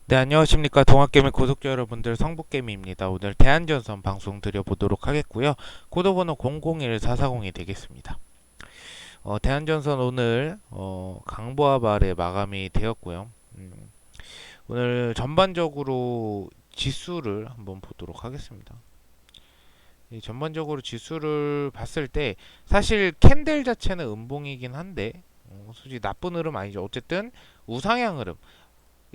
네, 안녕하십니까. 동학개미 구독자 여러분들, 성북개미입니다. 오늘 대한전선 방송 드려보도록 하겠고요. 코드번호 001440이 되겠습니다. 대한전선 오늘 강보합 아래 마감이 되었고요. 오늘 전반적으로 지수를 한번 보도록 하겠습니다. 이 전반적으로 지수를 봤을 때 사실 캔들 자체는 음봉이긴 한데 솔직히 나쁜 흐름 아니죠. 어쨌든 우상향 흐름.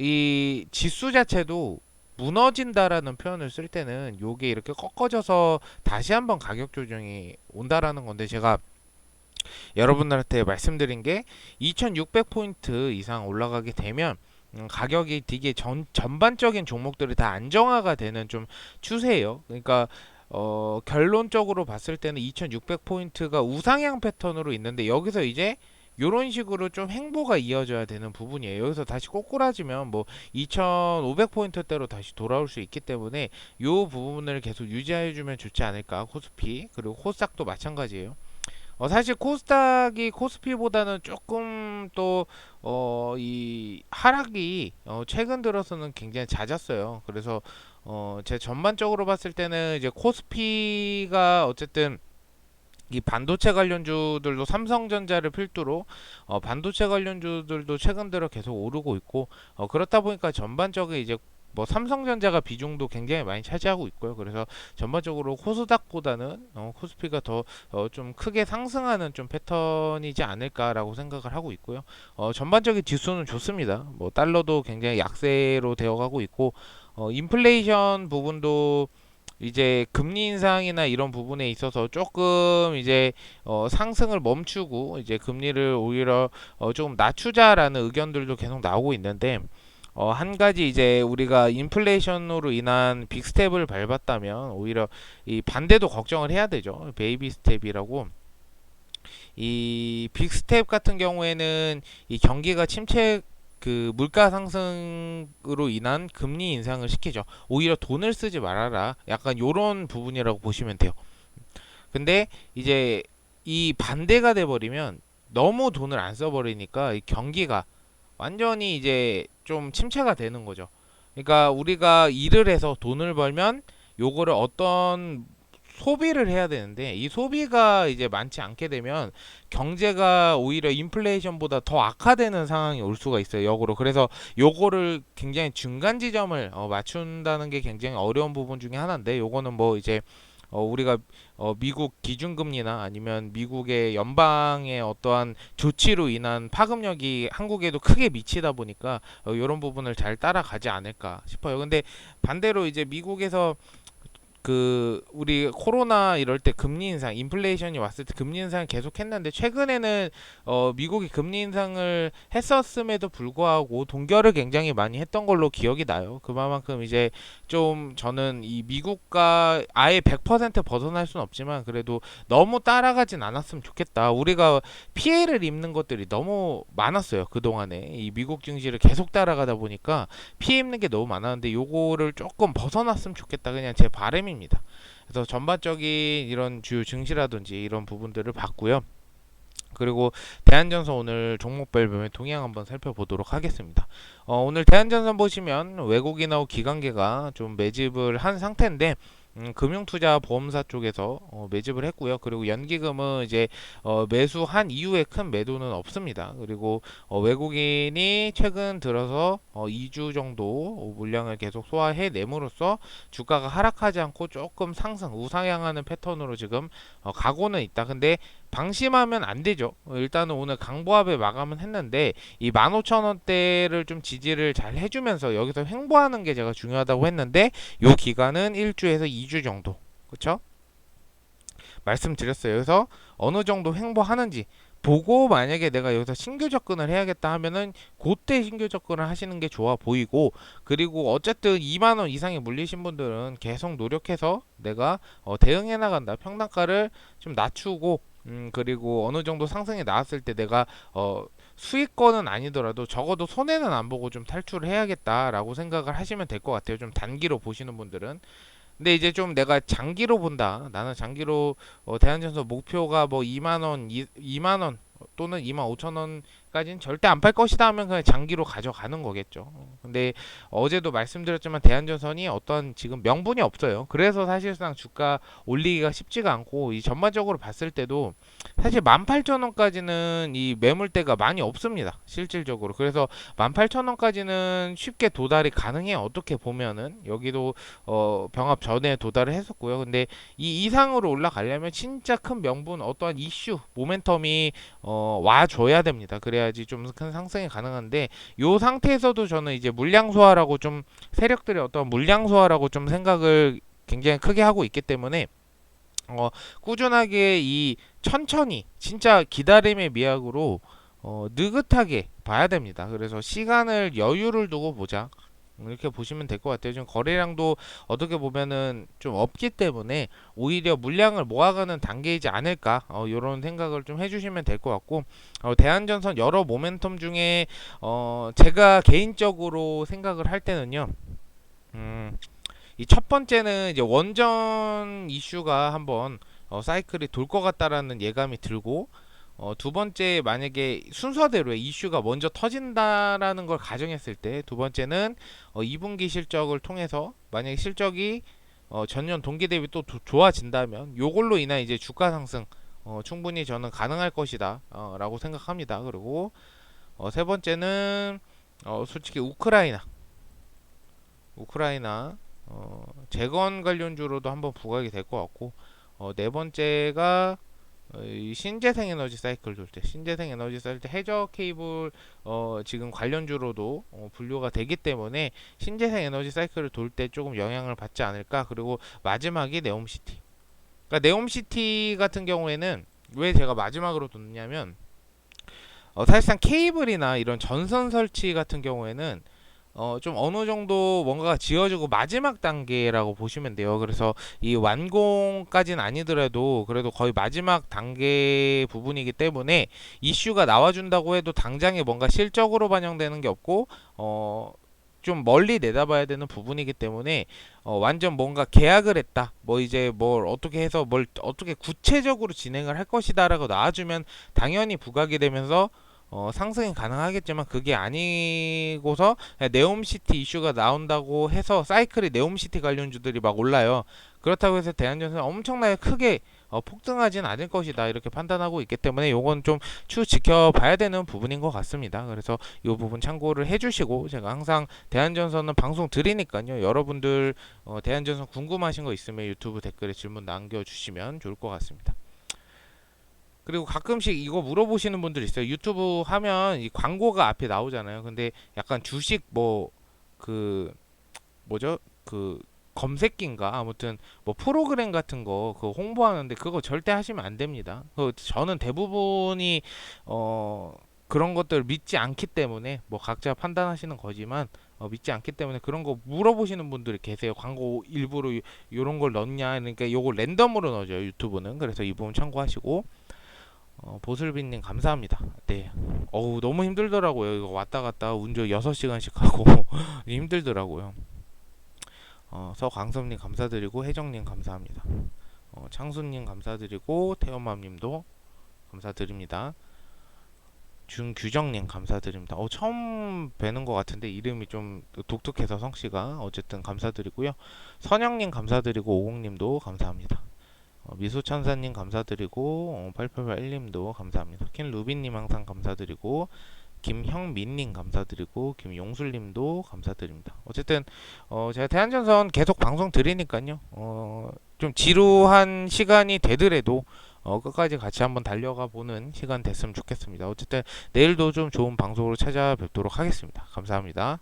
이 지수 자체도 무너진다라는 표현을 쓸 때는 요게 이렇게 꺾어져서 다시 한번 가격 조정이 온다라는 건데, 제가 여러분들한테 말씀드린 게 2600포인트 이상 올라가게 되면 가격이 되게 전반적인 종목들이 다 안정화가 되는 좀 추세예요. 그러니까 결론적으로 봤을 때는 2600포인트가 우상향 패턴으로 있는데, 여기서 이제 요런 식으로 좀 행보가 이어져야 되는 부분이에요. 여기서 다시 꼬꾸라지면 뭐 2500포인트대로 다시 돌아올 수 있기 때문에 요 부분을 계속 유지해주면 좋지 않을까. 코스피 그리고 코스닥도 마찬가지예요. 사실 코스닥이 코스피보다는 조금 또 이 하락이 최근 들어서는 굉장히 잦았어요. 그래서 제 전반적으로 봤을 때는 이제 코스피가 어쨌든 이 반도체 관련주들도 삼성전자를 필두로 반도체 관련주들도 최근 들어 계속 오르고 있고, 그렇다 보니까 전반적인 이제 뭐 삼성전자가 비중도 굉장히 많이 차지하고 있고요. 그래서 전반적으로 코스닥보다는 코스피가 더 좀 크게 상승하는 좀 패턴이지 않을까라고 생각을 하고 있고요. 전반적인 지수는 좋습니다. 뭐 달러도 굉장히 약세로 되어가고 있고, 인플레이션 부분도 이제 금리 인상이나 이런 부분에 있어서 조금 이제 상승을 멈추고 이제 금리를 오히려 조금 낮추자라는 의견들도 계속 나오고 있는데, 한 가지 이제 우리가 인플레이션으로 인한 빅스텝을 밟았다면 오히려 이 반대도 걱정을 해야 되죠. 베이비 스텝이라고. 이 빅스텝 같은 경우에는 이 경기가 침체, 그 물가 상승으로 인한 금리 인상을 시키죠. 오히려 돈을 쓰지 말아라. 약간 요런 부분이라고 보시면 돼요. 근데 이제 이 반대가 돼 버리면 너무 돈을 안 써버리니까 이 경기가 완전히 이제 좀 침체가 되는 거죠. 그러니까 우리가 일을 해서 돈을 벌면 요거를 어떤 소비를 해야 되는데, 이 소비가 이제 많지 않게 되면 경제가 오히려 인플레이션보다 더 악화되는 상황이 올 수가 있어요, 역으로. 그래서 요거를 굉장히 중간 지점을 맞춘다는 게 굉장히 어려운 부분 중에 하나인데, 요거는 뭐 이제 우리가 미국 기준금리나 아니면 미국의 연방의 어떠한 조치로 인한 파급력이 한국에도 크게 미치다 보니까 이런 부분을 잘 따라가지 않을까 싶어요. 근데 반대로 이제 미국에서 그 우리 코로나 이럴 때 금리 인상, 인플레이션이 왔을 때 금리 인상을 계속했는데, 최근에는 미국이 금리 인상을 했었음에도 불구하고 동결을 굉장히 많이 했던 걸로 기억이 나요. 그만큼 이제 좀 저는 이 미국과 아예 100% 벗어날 수는 없지만 그래도 너무 따라가진 않았으면 좋겠다. 우리가 피해를 입는 것들이 너무 많았어요. 그동안에 이 미국 증시를 계속 따라가다 보니까 피해 입는 게 너무 많았는데, 요거를 조금 벗어났으면 좋겠다. 그냥 제 바람입니다. 그래서 전반적인 이런 주요 증시라든지 이런 부분들을 봤고요. 그리고 대한전선 오늘 종목별 매매 동향 한번 살펴보도록 하겠습니다. 오늘 대한전선 보시면 외국인하고 기관계가 좀 매집을 한 상태인데, 금융투자 보험사 쪽에서 매집을 했고요. 그리고 연기금은 이제 매수한 이후에 큰 매도는 없습니다. 그리고 외국인이 최근 들어서 2주 정도 물량을 계속 소화해 내므로써 주가가 하락하지 않고 조금 상승 우상향하는 패턴으로 지금 가고는 있다. 근데 방심하면 안 되죠. 일단은 오늘 강보합에 마감은 했는데 이 15,000원대를 좀 지지를 잘 해주면서 여기서 횡보하는 게 제가 중요하다고 했는데, 요 기간은 1주에서 2주 정도. 그쵸? 말씀드렸어요. 그래서 어느 정도 횡보하는지 보고, 만약에 내가 여기서 신규 접근을 해야겠다 하면은 그때 신규 접근을 하시는 게 좋아 보이고, 그리고 어쨌든 2만 원 이상이 물리신 분들은 계속 노력해서 내가 대응해 나간다. 평단가를 좀 낮추고, 그리고 어느 정도 상승이 나왔을 때 내가 수익권은 아니더라도 적어도 손해는 안 보고 좀 탈출을 해야겠다라고 생각을 하시면 될 것 같아요. 좀 단기로 보시는 분들은. 근데 이제 좀 내가 장기로 본다. 나는 장기로 대한전선 목표가 뭐 2만 원, 2만 원 또는 2만 5천 원 까진 절대 안 팔 것이다 하면 그냥 장기로 가져가는 거겠죠. 근데 어제도 말씀드렸지만 대한전선이 어떤 지금 명분이 없어요. 그래서 사실상 주가 올리기가 쉽지가 않고 이 전반적으로 봤을 때도 사실 18,000원까지는 이 매물대가 많이 없습니다. 실질적으로. 그래서 18,000원까지는 쉽게 도달이 가능해요. 어떻게 보면은 여기도 병합 전에 도달을 했었고요. 근데 이 이상으로 올라가려면 진짜 큰 명분 어떠한 이슈 모멘텀이 와줘야 됩니다. 그래야지 좀 큰 상승이 가능한데 요 상태에서도 저는 이제 물량 소화라고 좀 세력들의 어떤 물량 소화라고 좀 생각을 굉장히 크게 하고 있기 때문에 꾸준하게 이 천천히 진짜 기다림의 미학으로 느긋하게 봐야 됩니다. 그래서 시간을 여유를 두고 보자. 이렇게 보시면 될 것 같아요. 지금 거래량도 어떻게 보면은 좀 없기 때문에 오히려 물량을 모아가는 단계이지 않을까 이런 생각을 좀 해주시면 될 것 같고 대한전선 여러 모멘텀 중에 제가 개인적으로 생각을 할 때는요. 이 첫 번째는 이제 원전 이슈가 한번 사이클이 돌 것 같다라는 예감이 들고 두 번째 만약에 순서대로의 이슈가 먼저 터진다라는 걸 가정했을 때 두 번째는 2분기 실적을 통해서 만약에 실적이 전년 동기 대비 또 좋아진다면 요걸로 인한 이제 주가 상승 충분히 저는 가능할 것이다 라고 생각합니다. 그리고 세 번째는 솔직히 우크라이나 재건 관련주로도 한번 부각이 될 것 같고 네 번째가 이 신재생 에너지 사이클 돌 때 신재생 에너지 사이클 때 해저 케이블 지금 관련주로도 분류가 되기 때문에 신재생 에너지 사이클을 돌 때 조금 영향을 받지 않을까. 그리고 마지막이 네옴시티. 그러니까 네옴시티 같은 경우에는 왜 제가 마지막으로 뒀냐면 사실상 케이블이나 이런 전선 설치 같은 경우에는 좀 어느 정도 뭔가가 지어지고 마지막 단계라고 보시면 돼요. 그래서 이 완공까지는 아니더라도 그래도 거의 마지막 단계 부분이기 때문에 이슈가 나와준다고 해도 당장에 뭔가 실적으로 반영되는 게 없고 좀 멀리 내다봐야 되는 부분이기 때문에 완전 뭔가 계약을 했다. 뭐 이제 뭘 어떻게 해서 뭘 어떻게 구체적으로 진행을 할 것이다라고 나와주면 당연히 부각이 되면서 상승이 가능하겠지만 그게 아니고서 네옴시티 이슈가 나온다고 해서 사이클이 네옴시티 관련주들이 막 올라요. 그렇다고 해서 대한전선이 엄청나게 크게 폭등하진 않을 것이다 이렇게 판단하고 있기 때문에 요건 좀 추 지켜봐야 되는 부분인 것 같습니다. 그래서 이 부분 참고를 해주시고 제가 항상 대한전선은 방송 드리니까요. 여러분들 대한전선 궁금하신 거 있으면 유튜브 댓글에 질문 남겨주시면 좋을 것 같습니다. 그리고 가끔씩 이거 물어보시는 분들 있어요. 유튜브 하면 이 광고가 앞에 나오잖아요. 근데 약간 주식 뭐 그 뭐죠? 그 검색기인가 아무튼 뭐 프로그램 같은 거 그거 홍보하는데 그거 절대 하시면 안 됩니다. 저는 대부분이 그런 것들 믿지 않기 때문에 뭐 각자 판단하시는 거지만 믿지 않기 때문에 그런 거 물어보시는 분들이 계세요. 광고 일부러 요런 걸 넣냐 그러니까 요거 랜덤으로 넣어줘요 유튜브는. 그래서 이 부분 참고하시고 보슬비님 감사합니다. 네. 너무 힘들더라고요. 이거 왔다 갔다 운전 6시간씩 하고 힘들더라고요. 서광섭님 감사드리고 혜정님 감사합니다. 창수님 감사드리고 태연맘님도 감사드립니다. 준규정님 감사드립니다. 처음 뵈는 것 같은데 이름이 좀 독특해서 성씨가 어쨌든 감사드리고요. 선영님 감사드리고 오공님도 감사합니다. 미소천사님 감사드리고 8881님도 감사합니다. 킨루비님 항상 감사드리고 김형민님 감사드리고 김용술님도 감사드립니다. 어쨌든 제가 대한전선 계속 방송 드리니까요. 좀 지루한 시간이 되더라도 끝까지 같이 한번 달려가 보는 시간 됐으면 좋겠습니다. 어쨌든 내일도 좀 좋은 방송으로 찾아뵙도록 하겠습니다. 감사합니다.